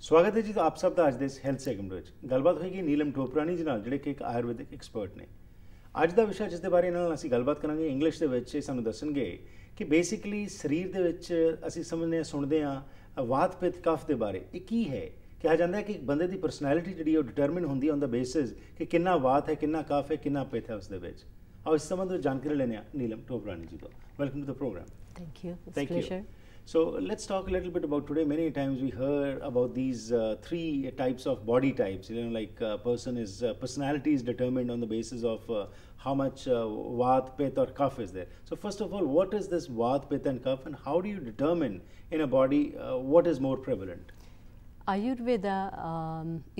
स्वागत है जी। तो आप सब ਦਾ ਅੱਜ ਦੇ ਹੈਲਥ ਸੈਗਮੈਂਟ ਵਿੱਚ ਗੱਲਬਾਤ ਹੋਏਗੀ ਨੀਲਮ ਟੋਪਰਾਨੀ ਜੀ ਨਾਲ, ਜਿਹੜੇ ਕਿ ਇੱਕ ਆਯੁਰਵੈਦਿਕ ਐਕਸਪਰਟ ਨੇ। ਅੱਜ ਦਾ ਵਿਸ਼ਾ ਜਿਸ ਦੇ ਬਾਰੇ ਇਹਨਾਂ ਨਾਲ ਅਸੀਂ ਗੱਲਬਾਤ ਕਰਾਂਗੇ ਇੰਗਲਿਸ਼ ਦੇ ਵਿੱਚ, ਇਹ ਸਾਨੂੰ ਦੱਸਣਗੇ ਕਿ ਬੇਸਿਕਲੀ ਸਰੀਰ ਦੇ ਵਿੱਚ ਅਸੀਂ ਸਮਝਦੇ ਹਾਂ, ਸੁਣਦੇ ਹਾਂ ਵਾਤ ਪਿੱਤ ਕਫ ਦੇ ਬਾਰੇ। ਇਹ ਕੀ ਹੈ? ਕਿਹਾ ਜਾਂਦਾ ਹੈ ਕਿ ਇੱਕ ਬੰਦੇ ਦੀ ਪਰਸਨੈਲਿਟੀ ਜਿਹੜੀ ਉਹ ਡਿਟਰਮਿਨ ਹੁੰਦੀ ਹੈ ਔਨ ਦਾ ਬੇਸਿਸ ਕਿ ਕਿੰਨਾ ਵਾਤ ਹੈ, ਕਿੰਨਾ ਕਫ ਹੈ, ਕਿੰਨਾ ਪਿੱਤ ਹੈ ਉਸ ਦੇ ਵਿੱਚ। ਆਓ ਇਸ ਸੰਬੰਧ ਵਿੱਚ ਜਾਣਕਾਰੀ ਲੈਣੇ ਆ ਨੀਲਮ ਟੋਪਰਾਨੀ ਜੀ ਤੋਂ। Welcome to the programme. Thank you. It's Thank pleasure. you. So let's talk a little bit about today. Many times we heard about these three types of body types. You know, like personality is determined on the basis of how much Vaat, Pit or Kaf is there. So first of all, what is this Vaat, Pit and Kaf, and how do you determine in a body what is more prevalent? Ayurveda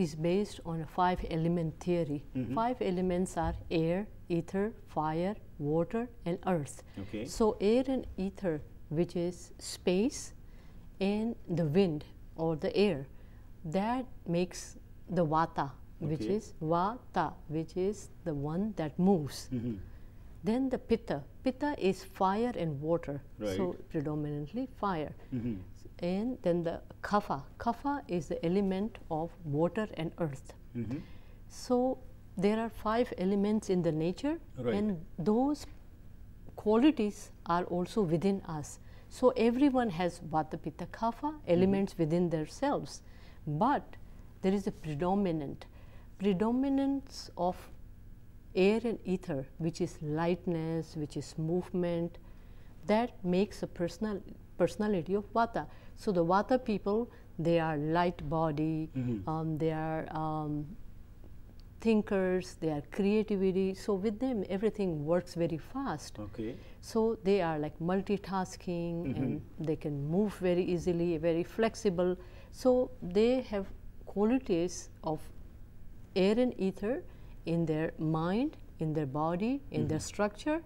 is based on a 5-element theory. 5 elements are air, ether, fire, water and earth. Okay. So air and ether, which is space, and the wind or the air, that makes the vata, which is vata, which is the one that moves. Then the pitta. Pitta is fire and water, so predominantly fire. And then the kapha. Kapha is the element of water and earth. So there are 5 elements in the nature, and those qualities are also within us. So everyone has Vata, Pitta, Kapha elements within themselves, but there is a predominance of air and ether, which is lightness, which is movement, that makes a personality of Vata. So the Vata people, they are light body, they are thinkers, they are creativity. So with them everything works very fast. So they are like multitasking, and they can move very easily, very flexible. So they have qualities of air and ether in their mind, in their body, in their structure.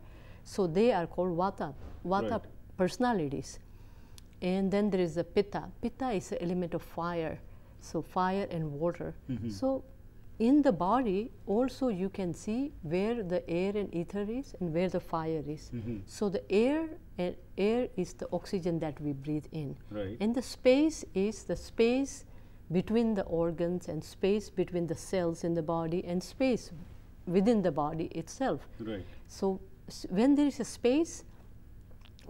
So they are called Vata personalities. And then there is the Pitta. Pitta is the element of fire, so fire and water. So in the body also you can see where the air and ether is and where the fire is. So the air is the oxygen that we breathe in, and the space is the space between the organs, and space between the cells in the body, and space within the body itself. So when there is a space,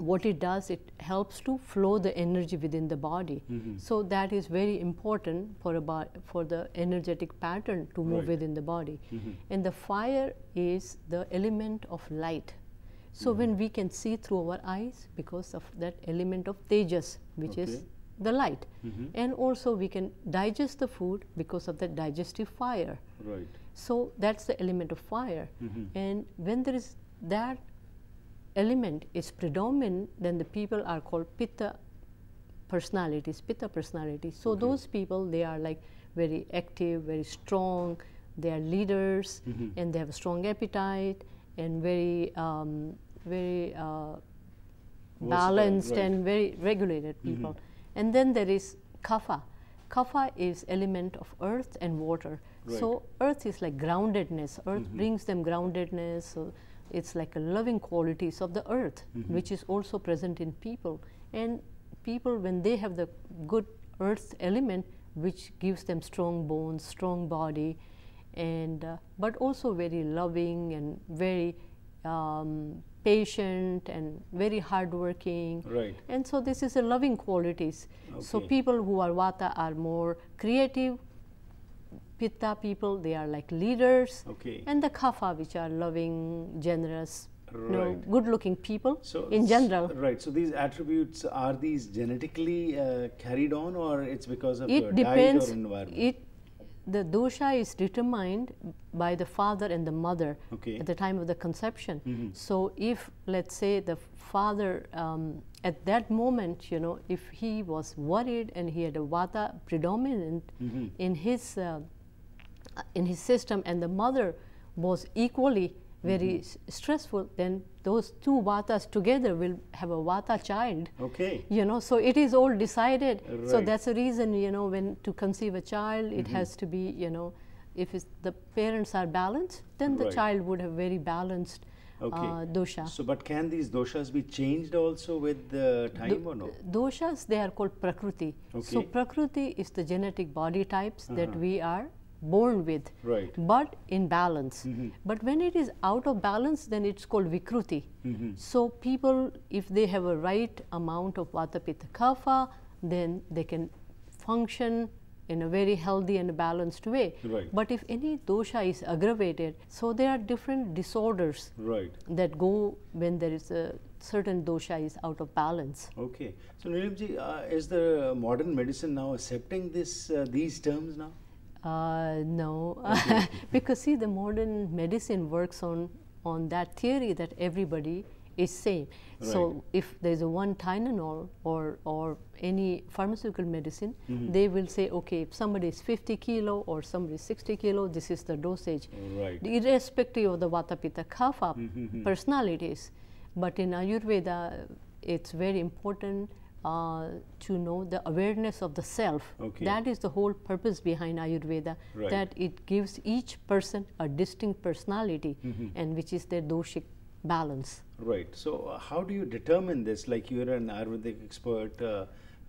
what it does, it helps to flow the energy within the body. So that is very important for the energetic pattern to move within the body. And the fire is the element of light. So when we can see through our eyes, because of that element of tejas, which is the light. And also we can digest the food because of the digestive fire. So that's the element of fire. And when there is that element is predominant, then the people are called Pitta personalities. So those people, they are like very active, very strong, they are leaders, and they have a strong appetite, and very balanced and very regulated people. And then there is Kapha. Kapha is element of earth and water. So earth is like groundedness. Earth brings them groundedness. So it's like a loving qualities of the earth, which is also present in people. And people, when they have the good earth element, which gives them strong bones, strong body, and but also very loving and very patient and very hardworking. And so this is a loving qualities. So people who are Vata are more creative. Pitta people, they are like leaders. And the Kapha, which are loving, generous, good-looking people in general. So these attributes, are these genetically carried on, or it's because of your depends, diet or environment? The dosha is determined by the father and the mother at the time of the conception. So if, let's say, the father at that moment, you know, if he was worried and he had a Vata predominant in his system, and the mother was equally very stressful, then those two Vatas together will have a Vata child. You know, so it is all decided. So that's the reason, you know, when to conceive a child, it has to be, you know, if the parents are balanced, then the child would have very balanced dosha. So, but can these doshas be changed also with the time or no? Doshas, they are called Prakruti. So, Prakruti is the genetic body types that we are born with, but in balance. But when it is out of balance, then it's called Vikruti. So, people, if they have a right amount of Vata Pitta Kapha, then they can function in a very healthy and balanced way. But if any dosha is aggravated, so there are different disorders that go when there is a certain dosha is out of balance. Okay. So, Nilamji, is the modern medicine now accepting this these terms now? No, because see, the modern medicine works on that theory that everybody is same. So, if there is a one Tylenol or any pharmaceutical medicine, they will say, okay, if somebody is 50 kilo or somebody is 60 kilo, this is the dosage, irrespective of the Vata Pitta Kapha personalities. But in Ayurveda, it's very important to know the awareness of the self. That is the whole purpose behind Ayurveda, that it gives each person a distinct personality, and which is their doshic balance. Right. So, how do you determine this? Like, you are an Ayurvedic expert.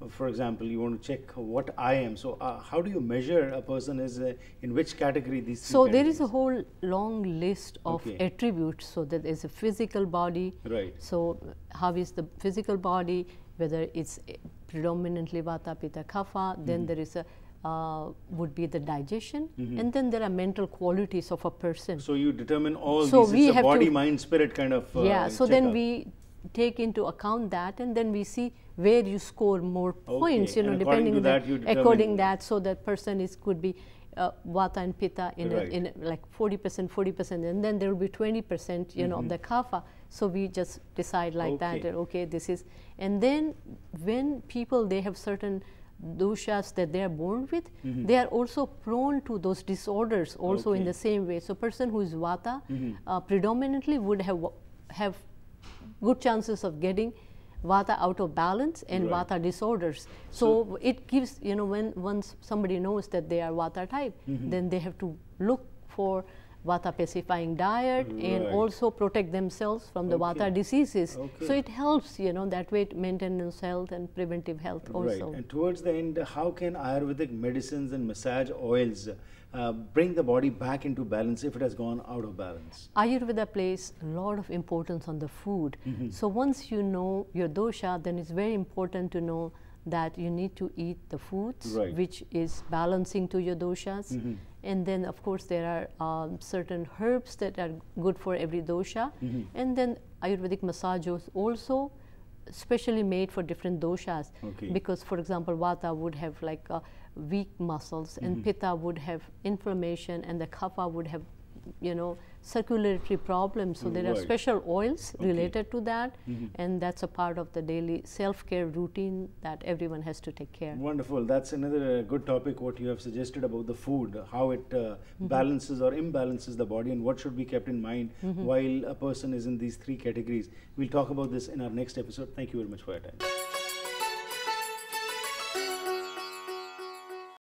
For example, you want to check what I am. So, how do you measure a person is in which category these? So, there is a whole long list of attributes. So, there is a physical body. So, how is the physical body? Whether it's predominantly Vata Pitta Kapha, then there is a would be the digestion, and then there are mental qualities of a person. So, you determine all these, it's a body, mind, spirit kind of so then we take into account that, and then we see where you score more points, you know, depending on that, according that, so that person is could be Vata and Pitta in like 40%, and then there will be 20%, you know, of the Kapha. So, we just decide like that, okay, this is, and then when people, they have certain doshas that they are born with, they are also prone to those disorders also in the same way. So, person who is Vata predominantly would have good chances of getting Vata out of balance and Vata disorders. So, it gives, you know, when once somebody knows that they are Vata type, then they have to look for Vata pacifying diet and also protect themselves from the Vata diseases. So, it helps, you know, that way maintenance health and preventive health also. And towards the end, how can Ayurvedic medicines and massage oils bring the body back into balance if it has gone out of balance? Ayurveda plays a lot of importance on the food. So, once you know your dosha, then it's very important to know that you need to eat the foods which is balancing to your doshas. And then, of course, there are certain herbs that are good for every dosha. And then Ayurvedic massages also specially made for different doshas. Because, for example, Vata would have like weak muscles, and Pitta would have inflammation, and the Kapha would have, you know, circulatory problems. So, there are special oils related to that, and that's a part of the daily self-care routine that everyone has to take care. Wonderful. That's another good topic, what you have suggested about the food, how it balances or imbalances the body, and what should be kept in mind while a person is in these three categories. We'll talk about this in our next episode. Thank you very much for your time.